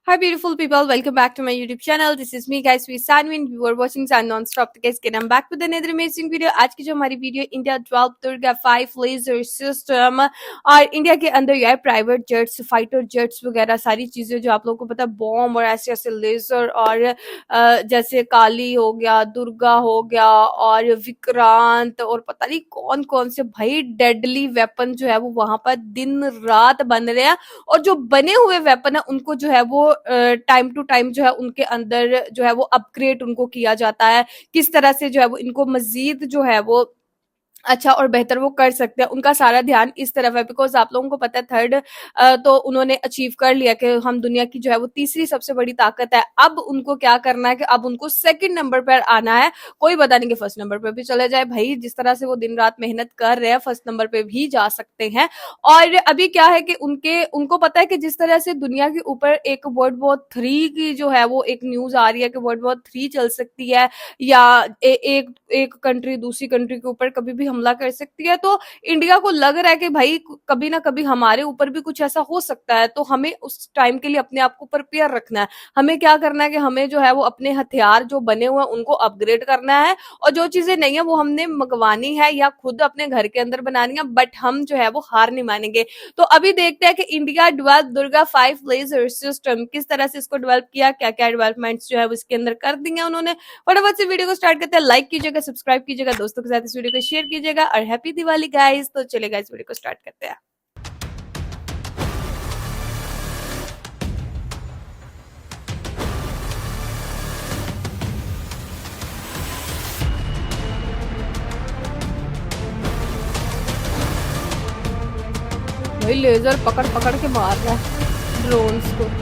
Hi, beautiful people. Welcome back to my YouTube channel. This is me, guys, with Sanwin. You are watching San Non-Stop. Guys, again, I'm back with another amazing video. आज की जो हमारी video India 12 Durga 5 laser system और India के अंदर यह private jets, fighter jets वगैरह सारी चीजें जो आप लोगों को पता है, बॉम्ब और ऐसे ऐसे लेजर और जैसे काली हो गया, दुर्गा हो गया और विक्रांत और पता नहीं कौन कौन से भाई डेडली वेपन जो है वो वहां पर दिन रात बन रहे हैं। और जो बने हुए वेपन है उनको जो है वो टाइम टू टाइम जो है उनके अंदर जो है वो अपग्रेड उनको किया जाता है, किस तरह से जो है वो इनको मजीद जो है वो अच्छा और बेहतर वो कर सकते हैं। उनका सारा ध्यान इस तरफ है बिकॉज आप लोगों को पता है थर्ड तो उन्होंने अचीव कर लिया कि हम दुनिया की जो है वो तीसरी सबसे बड़ी ताकत है। अब उनको क्या करना है कि अब उनको सेकंड नंबर पर आना है। कोई बता नहीं कि फर्स्ट नंबर पर भी चले जाए भाई, जिस तरह से वो दिन रात मेहनत कर रहे हैं फर्स्ट नंबर पे भी जा सकते हैं। और अभी क्या है कि उनको पता है कि जिस तरह से दुनिया के ऊपर एक वर्ल्ड वॉर 3 की जो है वो एक न्यूज आ रही है कि वर्ल्ड वॉर 3 चल सकती है या एक कंट्री दूसरी कंट्री के ऊपर कभी भी हमला कर सकती है, तो इंडिया को लग रहा है कि भाई कभी ना कभी हमारे ऊपर भी कुछ ऐसा हो सकता है, तो हमें उस टाइम के लिए अपने आप को प्रिपेयर रखना है। हमें क्या करना है कि हमें जो है वो अपने हथियार जो बने हुए हैं उनको अपग्रेड करना है और जो चीजें नहीं है वो हमने मंगवानी है या खुद अपने घर के अंदर बनानी है, बट हम जो है वो हार नहीं मानेंगे। तो अभी देखते हैं कि India develop Durga 5 laser system किस तरह से इसको डेवलप किया, क्या क्या डेवलपमेंट्स जो है वो इसके अंदर कर दी है उन्होंने। फटाफट से वीडियो को स्टार्ट करते हैं। लाइक कीजिएगा, सब्सक्राइब कीजिएगा, दोस्तों के साथ इस वीडियो को शेयर कीजिएगा और हैप्पी दिवाली गाइस। तो चलिए गाइस वीडियो को स्टार्ट करते हैं। भाई लेजर पकड़ पकड़ के मार रहा है ड्रोन्स को।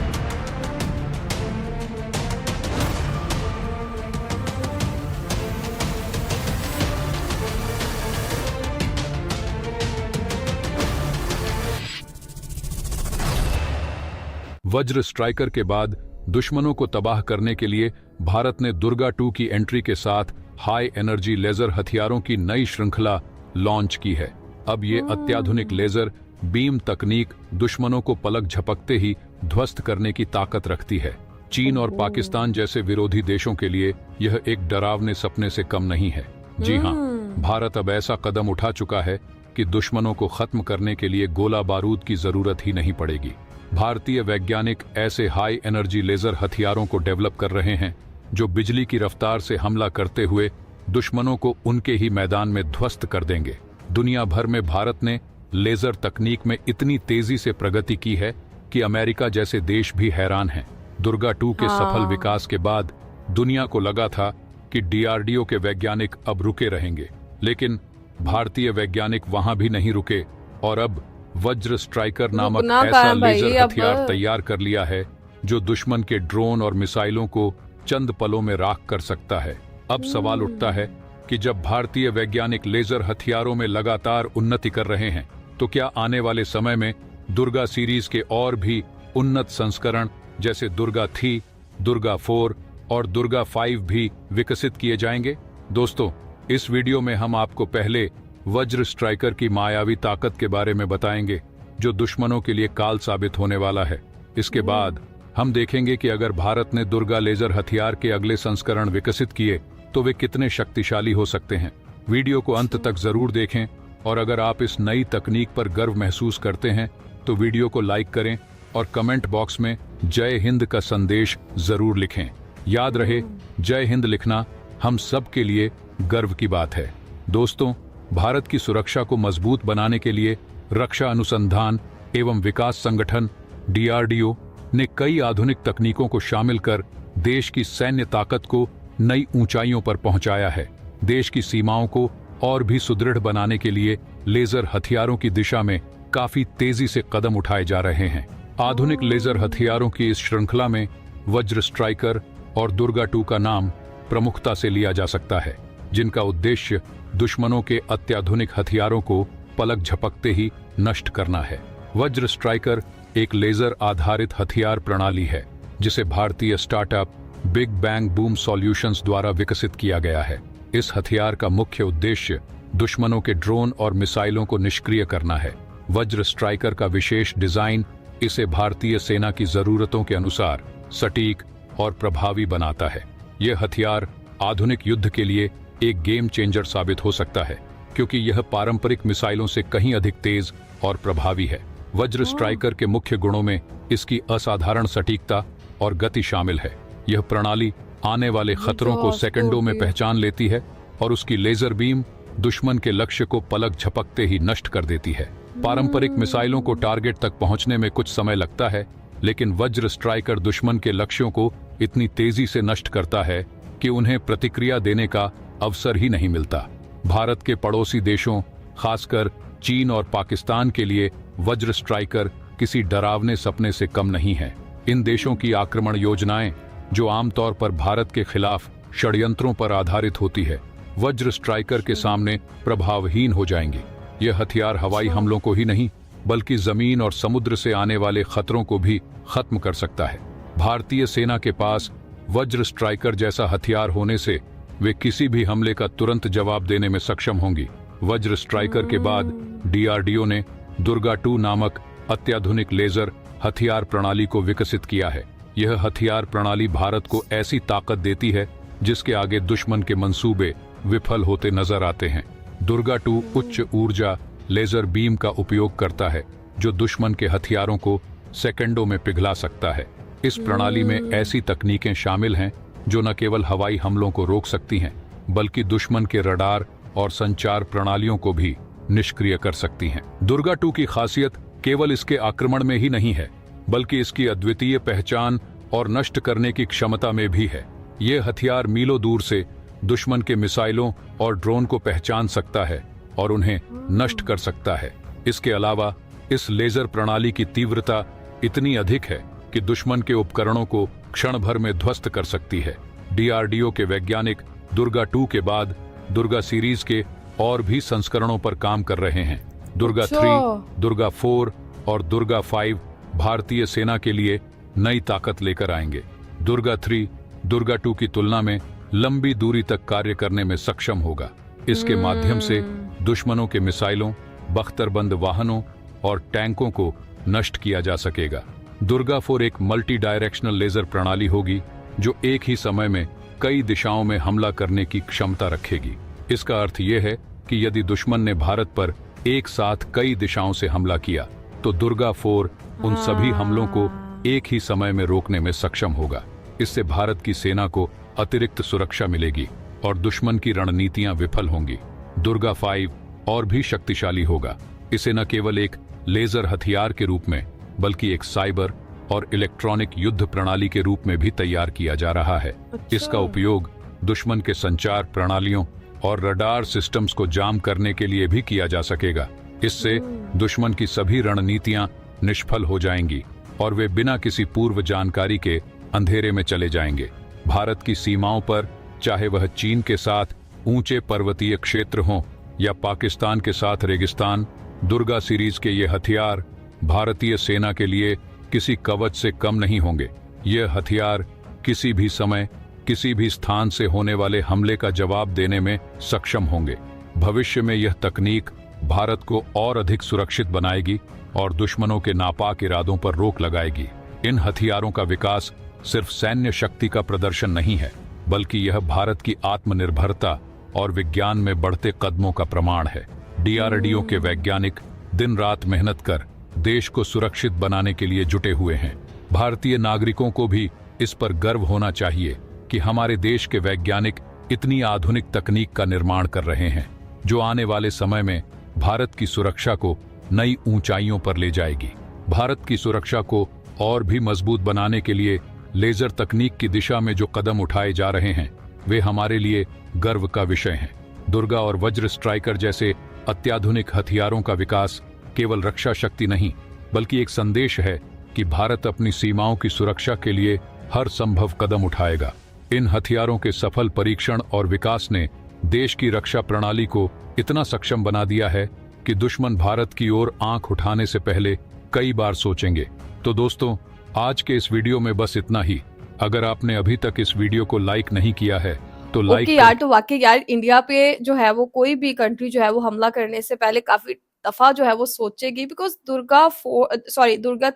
वज्र स्ट्राइकर के बाद दुश्मनों को तबाह करने के लिए भारत ने दुर्गा 2 की एंट्री के साथ हाई एनर्जी लेजर हथियारों की नई श्रृंखला लॉन्च की है। अब ये अत्याधुनिक लेजर बीम तकनीक दुश्मनों को पलक झपकते ही ध्वस्त करने की ताकत रखती है। चीन और पाकिस्तान जैसे विरोधी देशों के लिए यह एक डरावने सपने से कम नहीं है। जी हाँ, भारत अब ऐसा कदम उठा चुका है कि दुश्मनों को खत्म करने के लिए गोला बारूद की जरूरत ही नहीं पड़ेगी। भारतीय वैज्ञानिक ऐसे हाई एनर्जी लेजर हथियारों को डेवलप कर रहे हैं जो बिजली की रफ्तार से हमला करते हुए दुश्मनों को उनके ही मैदान में ध्वस्त कर देंगे। दुनिया भर में भारत ने लेजर तकनीक में इतनी तेजी से प्रगति की है कि अमेरिका जैसे देश भी हैरान हैं। दुर्गा 2 के सफल विकास के बाद दुनिया को लगा था कि डीआरडीओ के वैज्ञानिक अब रुके रहेंगे, लेकिन भारतीय वैज्ञानिक वहां भी नहीं रुके और अब वज्र स्ट्राइकर नामक ऐसा लेजर हथियार तैयार कर लिया है जो दुश्मन के ड्रोन और मिसाइलों को चंद पलों में राख कर सकता है। अब सवाल उठता है कि जब भारतीय वैज्ञानिक लेजर हथियारों में लगातार उन्नति कर रहे हैं तो क्या आने वाले समय में दुर्गा सीरीज के और भी उन्नत संस्करण जैसे दुर्गा 3, दुर्गा 4 और दुर्गा 5 भी विकसित किए जाएंगे? दोस्तों, इस वीडियो में हम आपको पहले वज्र स्ट्राइकर की मायावी ताकत के बारे में बताएंगे जो दुश्मनों के लिए काल साबित होने वाला है। इसके बाद हम देखेंगे कि अगर भारत ने दुर्गा लेजर हथियार के अगले संस्करण विकसित किए तो वे कितने शक्तिशाली हो सकते हैं। वीडियो को अंत तक जरूर देखें और अगर आप इस नई तकनीक पर गर्व महसूस करते हैं तो वीडियो को लाइक करें और कमेंट बॉक्स में जय हिंद का संदेश जरूर लिखें। याद रहे, जय हिंद लिखना हम सब के लिए गर्व की बात है। दोस्तों, भारत की सुरक्षा को मजबूत बनाने के लिए रक्षा अनुसंधान एवं विकास संगठन डीआरडीओ ने कई आधुनिक तकनीकों को शामिल कर देश की सैन्य ताकत को नई ऊंचाइयों पर पहुंचाया है। देश की सीमाओं को और भी सुदृढ़ बनाने के लिए लेजर हथियारों की दिशा में काफी तेजी से कदम उठाए जा रहे हैं। आधुनिक लेजर हथियारों की इस श्रृंखला में वज्र स्ट्राइकर और दुर्गा 2 का नाम प्रमुखता से लिया जा सकता है, जिनका उद्देश्य दुश्मनों के अत्याधुनिक हथियारों को पलक झपकते ही नष्ट करना है। वज्र स्ट्राइकर एक लेजर आधारित हथियार प्रणाली है जिसे भारतीय startup big bang boom solutions द्वारा विकसित किया गया है। इस हथियार का मुख्य उद्देश्य दुश्मनों के ड्रोन और मिसाइलों को निष्क्रिय करना है। वज्र स्ट्राइकर का विशेष डिजाइन इसे भारतीय सेना की जरूरतों के अनुसार सटीक और प्रभावी बनाता है। यह हथियार आधुनिक युद्ध के लिए एक गेम चेंजर साबित हो सकता है, क्योंकि यह पारंपरिक मिसाइलों से कहीं अधिक तेज और प्रभावी है। वज्र स्ट्राइकर के मुख्य गुणों में इसकी असाधारण सटीकता और गति शामिल है। यह प्रणाली आने वाले खतरों को सेकंडों में पहचान लेती है और उसकी लेजर बीम दुश्मन के लक्ष्य को पलक झपकते ही नष्ट कर देती है। पारंपरिक मिसाइलों को टारगेट तक पहुंचने में कुछ समय लगता है, लेकिन वज्र स्ट्राइकर दुश्मन के लक्ष्यों को इतनी तेजी से नष्ट करता है कि उन्हें प्रतिक्रिया देने का अवसर ही नहीं मिलता। भारत के पड़ोसी देशों, खासकर चीन और पाकिस्तान के लिए वज्र स्ट्राइकर किसी डरावने सपने से कम नहीं है। इन देशों की आक्रमण योजनाएं, जो आमतौर पर भारत के खिलाफ षड्यंत्रों पर आधारित होती है, वज्र स्ट्राइकर के सामने प्रभावहीन हो जाएंगी। यह हथियार हवाई हमलों को ही नहीं, बल्कि जमीन और समुद्र से आने वाले खतरों को भी खत्म कर सकता है। भारतीय सेना के पास वज्र स्ट्राइकर जैसा हथियार होने से वे किसी भी हमले का तुरंत जवाब देने में सक्षम होंगी। वज्र स्ट्राइकर के बाद DRDO ने दुर्गा 2 नामक अत्याधुनिक लेजर हथियार प्रणाली को विकसित किया है। यह हथियार प्रणाली भारत को ऐसी ताकत देती है जिसके आगे दुश्मन के मंसूबे विफल होते नजर आते हैं। दुर्गा 2 उच्च ऊर्जा लेजर बीम का उपयोग करता है, जो दुश्मन के हथियारों को सेकंडों में पिघला सकता है। इस प्रणाली में ऐसी तकनीकें शामिल हैं जो न केवल हवाई हमलों को रोक सकती हैं, बल्कि दुश्मन के रडार और संचार प्रणालियों को भी निष्क्रिय कर सकती हैं। दुर्गा 2 की खासियत केवल इसके आक्रमण में ही नहीं है, बल्कि इसकी अद्वितीय पहचान और नष्ट करने की क्षमता में भी है। यह हथियार मीलों दूर से दुश्मन के मिसाइलों और ड्रोन को पहचान सकता है और उन्हें नष्ट कर सकता है। इसके अलावा इस लेजर प्रणाली की तीव्रता इतनी अधिक है कि दुश्मन के उपकरणों को क्षण भर में ध्वस्त कर सकती है। DRDO के वैज्ञानिक दुर्गा 2 के बाद दुर्गा सीरीज के और भी संस्करणों पर काम कर रहे हैं। दुर्गा 3, दुर्गा 4 और दुर्गा 5 भारतीय सेना के लिए नई ताकत लेकर आएंगे। दुर्गा 3 दुर्गा 2 की तुलना में लंबी दूरी तक कार्य करने में सक्षम होगा। इसके माध्यम से दुश्मनों के मिसाइलों, बख्तरबंद वाहनों और टैंकों को नष्ट किया जा सकेगा। दुर्गा 4 एक मल्टी डायरेक्शनल लेजर प्रणाली होगी, जो एक ही समय में कई दिशाओं में हमला करने की क्षमता रखेगी। इसका अर्थ यह है कि यदि दुश्मन ने भारत पर एक साथ कई दिशाओं से हमला किया, तो दुर्गा 4 उन सभी हमलों को एक ही समय में रोकने में सक्षम होगा। इससे भारत की सेना को अतिरिक्त सुरक्षा मिलेगी और दुश्मन की रणनीतियां विफल होंगी। दुर्गा 5 और भी शक्तिशाली होगा। इसे न केवल एक लेजर हथियार के रूप में, बल्कि एक साइबर और इलेक्ट्रॉनिक युद्ध प्रणाली के रूप में भी तैयार किया जा रहा है। इसका उपयोग दुश्मन के संचार प्रणालियों और रडार सिस्टम्स को जाम करने के लिए भी किया जा सकेगा। इससे दुश्मन की सभी रणनीतियां निष्फल हो जाएंगी और वे बिना किसी पूर्व जानकारी के अंधेरे में चले जाएंगे। भारत की सीमाओं पर, चाहे वह चीन के साथ ऊंचे पर्वतीय क्षेत्र हों या पाकिस्तान के साथ रेगिस्तान, दुर्गा सीरीज के ये हथियार भारतीय सेना के लिए किसी कवच से कम नहीं होंगे। ये हथियार किसी भी समय, किसी भी स्थान से होने वाले हमले का जवाब देने में सक्षम होंगे। भविष्य में यह तकनीक भारत को और अधिक सुरक्षित बनाएगी और दुश्मनों के नापाक इरादों पर रोक लगाएगी। इन हथियारों का विकास सिर्फ सैन्य शक्ति का प्रदर्शन नहीं है, बल्कि यह भारत की आत्मनिर्भरता और विज्ञान में बढ़ते कदमों का प्रमाण है। DRDO के वैज्ञानिक दिन रात मेहनत कर देश को सुरक्षित बनाने के लिए जुटे हुए हैं। भारतीय नागरिकों को भी इस पर गर्व होना चाहिए कि हमारे देश के वैज्ञानिक इतनी आधुनिक तकनीक का निर्माण कर रहे हैं, जो आने वाले समय में भारत की सुरक्षा को नई ऊंचाइयों पर ले जाएगी। भारत की सुरक्षा को और भी मजबूत बनाने के लिए लेजर तकनीक की दिशा में जो कदम उठाए जा रहे हैं, वे हमारे लिए गर्व का विषय हैं। दुर्गा और वज्र स्ट्राइकर जैसे अत्याधुनिक हथियारों का विकास केवल रक्षा शक्ति नहीं, बल्कि एक संदेश है कि भारत अपनी सीमाओं की सुरक्षा के लिए हर संभव कदम उठाएगा। इन हथियारों के सफल परीक्षण और विकास ने देश की रक्षा प्रणाली को इतना सक्षम बना दिया है कि दुश्मन भारत की ओर आंख उठाने से पहले कई बार सोचेंगे। तो दोस्तों, आज के इस वीडियो में बस इतना ही। अगर आपने अभी तक इस वीडियो को लाइक नहीं किया है तो लाइक यार, तो वाकई यार इंडिया पे जो है वो कोई भी कंट्री जो है वो हमला करने से पहले काफी दफा जो है वो सोचेगी, बिकॉज दुर्गा 3, दुर्गा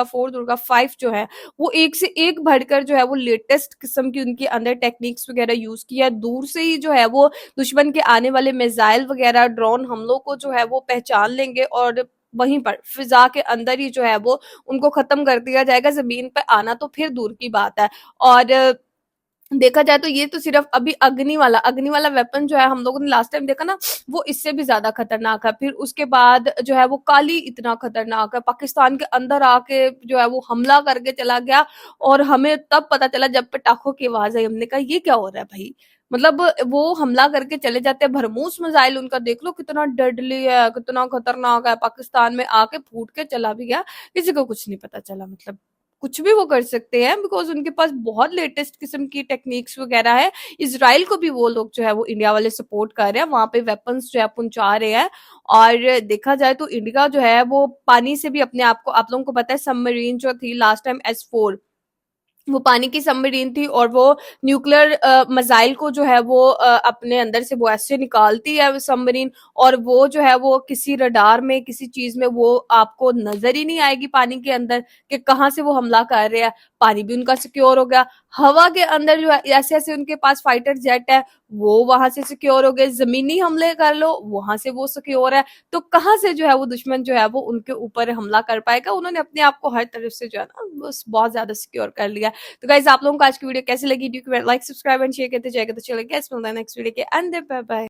4, दुर्गा 5 जो है वो एक से एक बढ़कर जो है वो लेटेस्ट किस्म की उनके अंदर टेक्निक्स वगैरह यूज किया, दूर से ही जो है वो दुश्मन के आने वाले मिसाइल वगैरह ड्रोन हमलों को जो है वो पहचान लेंगे और वहीं पर फिजा के अंदर ही जो है वो उनको खत्म कर दिया जाएगा। जमीन पे आना तो फिर दूर की बात है। और देखा जाए तो ये तो सिर्फ अभी अग्नि वाला वेपन जो है हम लोगों ने लास्ट टाइम देखा ना, वो इससे भी ज्यादा खतरनाक है। फिर उसके बाद जो है वो काली इतना खतरनाक है, पाकिस्तान के अंदर आके जो है वो हमला करके चला गया और हमें तब पता चला जब पटाखों की आवाज आई। हमने कहा ये क्या हो रहा है भाई, मतलब वो हमला करके चले जाते हैं। भरमूस मिसाइल उनका देख लो कितना डेडली है, कितना खतरनाक है, पाकिस्तान में आके फूट के चला भी गया, किसी को कुछ नहीं पता चला। मतलब कुछ भी वो कर सकते हैं, बिकॉज उनके पास बहुत लेटेस्ट किस्म की टेक्निक्स वगैरह है। इसराइल को भी वो लोग जो है वो इंडिया वाले सपोर्ट कर रहे हैं, वहां पे वेपन्स जो है पहुंचा रहे हैं। और देखा जाए तो इंडिया जो है वो पानी से भी अपने आप को, आप लोगों को पता है सबमरीन जो थी लास्ट टाइम S4, वो पानी की सबमरीन थी और वो न्यूक्लियर मिसाइल को जो है वो अपने अंदर से वो ऐसे निकालती है सबमरीन, और वो जो है वो किसी रडार में किसी चीज में वो आपको नजर ही नहीं आएगी पानी के अंदर कि कहाँ से वो हमला कर रहे हैं। पानी भी उनका सिक्योर हो गया, हवा के अंदर जो है ऐसे ऐसे उनके पास फाइटर जेट है वो वहां से सिक्योर हो गए, जमीनी हमले कर लो वहां से वो सिक्योर है। तो कहाँ से जो है वो दुश्मन जो है वो उनके ऊपर हमला कर पाएगा। उन्होंने अपने आप को हर तरफ से जो है ना बस बहुत ज्यादा सिक्योर कर लिया। तो गाइज आप लोगों को आज की वीडियो कैसी लगी, do like subscribe and share करते जाएगा। तो चलो गाइस मिलते हैं नेक्स्ट वीडियो के अंदर, बाय बाय।